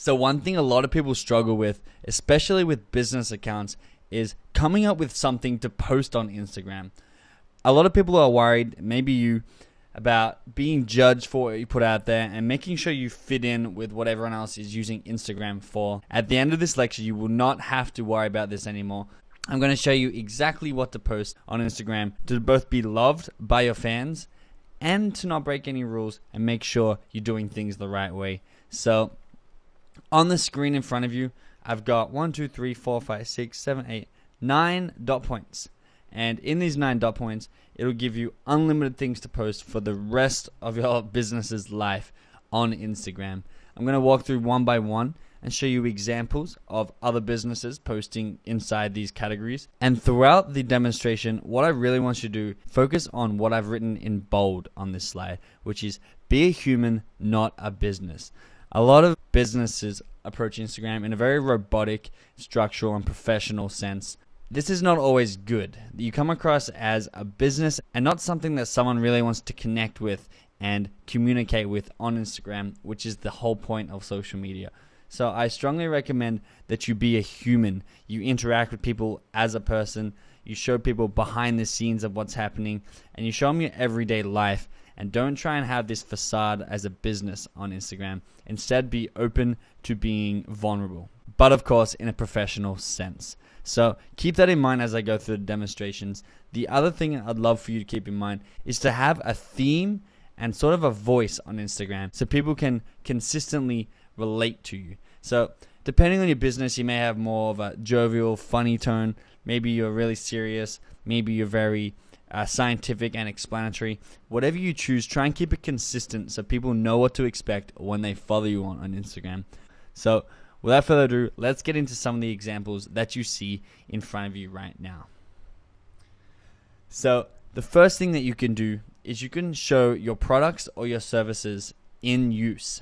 So one thing a lot of people struggle with, especially with business accounts, is coming up with something to post on Instagram. A lot of people are worried, maybe you, about being judged for what you put out there and making sure you fit in with what everyone else is using Instagram for. At the end of this lecture, you will not have to worry about this anymore. I'm going to show you exactly what to post on Instagram to both be loved by your fans and to not break any rules and make sure you're doing things the right way. So on the screen in front of you, I've got 1, 2, 3, 4, 5, 6, 7, 8, 9 dot points. And in these 9 dot points, it'll give you unlimited things to post for the rest of your business's life on Instagram. I'm going to walk through one by one and show you examples of other businesses posting inside these categories. And throughout the demonstration, what I really want you to do, focus on what I've written in bold on this slide, which is be a human, not a business. A lot of businesses approach Instagram in a very robotic, structural, and professional sense. This is not always good. You come across as a business and not something that someone really wants to connect with and communicate with on Instagram, which is the whole point of social media. So I strongly recommend that you be a human. You interact with people as a person. You show people behind the scenes of what's happening, and you show them your everyday life. And don't try and have this facade as a business on Instagram. Instead, be open to being vulnerable, but of course in a professional sense. So keep that in mind as I go through the demonstrations. The other thing I'd love for you to keep in mind is to have a theme and sort of a voice on Instagram so people can consistently relate to you. So depending on your business, you may have more of a jovial, funny tone. Maybe you're really serious. Maybe you're very scientific and explanatory. Whatever you choose, try and keep it consistent so people know what to expect when they follow you on Instagram. So without further ado, let's get into some of the examples that you see in front of you right now. So the first thing that you can do is you can show your products or your services in use.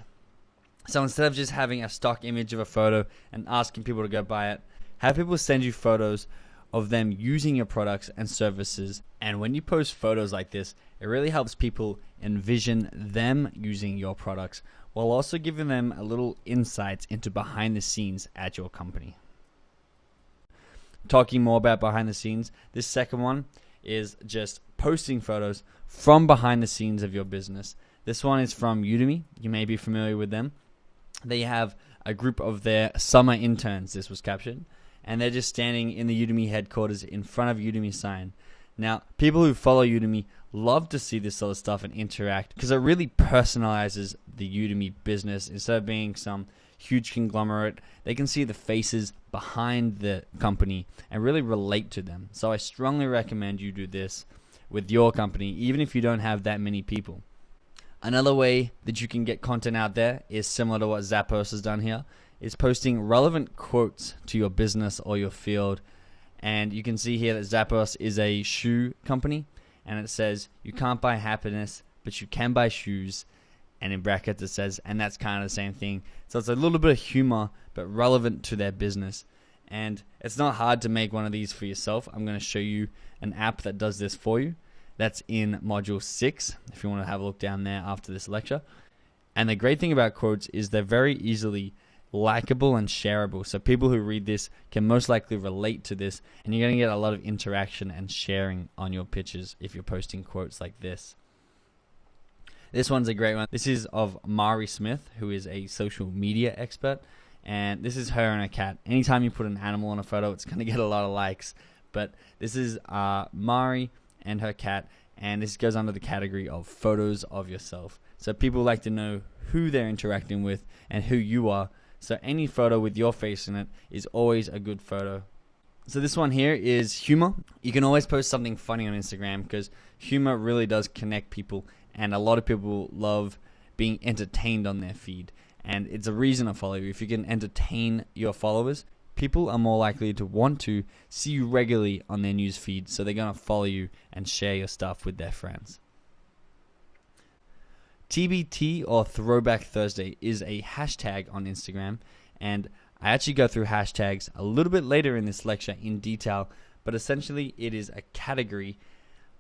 So instead of just having a stock image of a photo and asking people to go buy it, have people send you photos of them using your products and services. And when you post photos like this, it really helps people envision them using your products while also giving them a little insights into behind the scenes at your company. Talking more about behind the scenes, this second one is just posting photos from behind the scenes of your business. This one is from Udemy. You may be familiar with them. They have a group of their summer interns, this was captured, and they're just standing in the Udemy headquarters in front of Udemy sign. Now, people who follow Udemy love to see this sort of stuff and interact because it really personalizes the Udemy business. Instead of being some huge conglomerate, they can see the faces behind the company and really relate to them. So I strongly recommend you do this with your company, even if you don't have that many people. Another way that you can get content out there is similar to what Zappos has done here, is posting relevant quotes to your business or your field. And you can see here that Zappos is a shoe company, and it says, you can't buy happiness, but you can buy shoes. And in brackets it says, and that's kind of the same thing. So it's a little bit of humor, but relevant to their business. And it's not hard to make one of these for yourself. I'm going to show you an app that does this for you. That's in module 6, if you want to have a look down there after this lecture. And the great thing about quotes is they're very easily likable and shareable. So people who read this can most likely relate to this, and you're going to get a lot of interaction and sharing on your pitches if you're posting quotes like this. This one's a great one. This is of Mari Smith, who is a social media expert, and this is her and her cat. Anytime you put an animal on a photo, it's going to get a lot of likes. But this is Mari and her cat, and this goes under the category of photos of yourself. So people like to know who they're interacting with and who you are. So any photo with your face in it is always a good photo. So this one here is humor. You can always post something funny on Instagram because humor really does connect people, and a lot of people love being entertained on their feed. And it's a reason to follow you. If you can entertain your followers, people are more likely to want to see you regularly on their news feed, so they're going to follow you and share your stuff with their friends. TBT, or Throwback Thursday, is a hashtag on Instagram, and I actually go through hashtags a little bit later in this lecture in detail, but essentially it is a category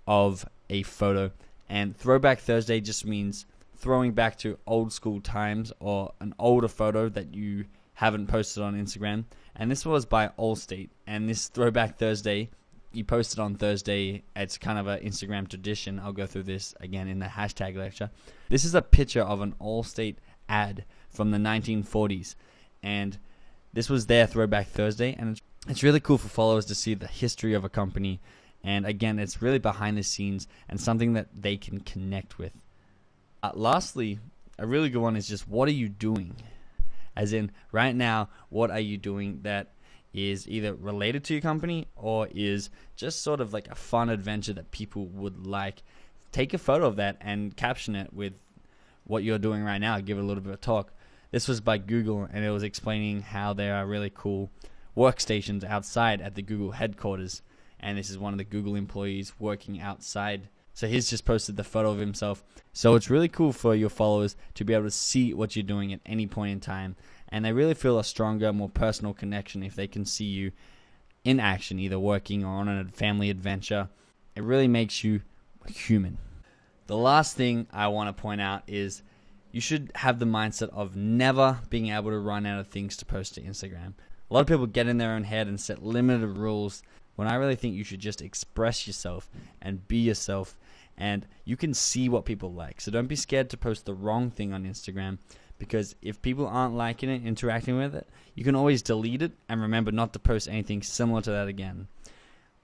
of a photo, and Throwback Thursday just means throwing back to old school times or an older photo that you haven't posted on Instagram. And this was by Allstate. And this Throwback Thursday, you posted on Thursday. It's kind of an Instagram tradition. I'll go through this again in the hashtag lecture. This is a picture of an Allstate ad from the 1940s. And this was their Throwback Thursday. And it's really cool for followers to see the history of a company. And again, it's really behind the scenes and something that they can connect with. Lastly, a really good one is just, what are you doing? As in, right now, what are you doing that is either related to your company or is just sort of like a fun adventure that people would like? Take a photo of that and caption it with what you're doing right now. Give it a little bit of talk. This was by Google, and it was explaining how there are really cool workstations outside at the Google headquarters. And this is one of the Google employees working outside. So he's just posted the photo of himself. So it's really cool for your followers to be able to see what you're doing at any point in time. And they really feel a stronger, more personal connection if they can see you in action, either working or on a family adventure. It really makes you human. The last thing I want to point out is you should have the mindset of never being able to run out of things to post to Instagram. A lot of people get in their own head and set limited rules, when I really think you should just express yourself and be yourself, and you can see what people like. So don't be scared to post the wrong thing on Instagram, because if people aren't liking it, interacting with it, you can always delete it and remember not to post anything similar to that again.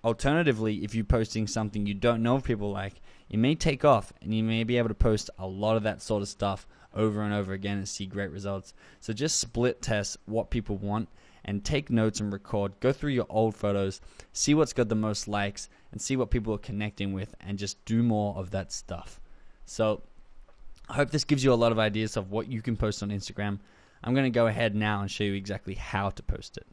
Alternatively, if you're posting something you don't know if people like, it may take off and you may be able to post a lot of that sort of stuff over and over again and see great results. So just split test what people want and take notes and record. Go through your old photos, see what's got the most likes, and see what people are connecting with, and just do more of that stuff. So I hope this gives you a lot of ideas of what you can post on Instagram. I'm going to go ahead now and show you exactly how to post it.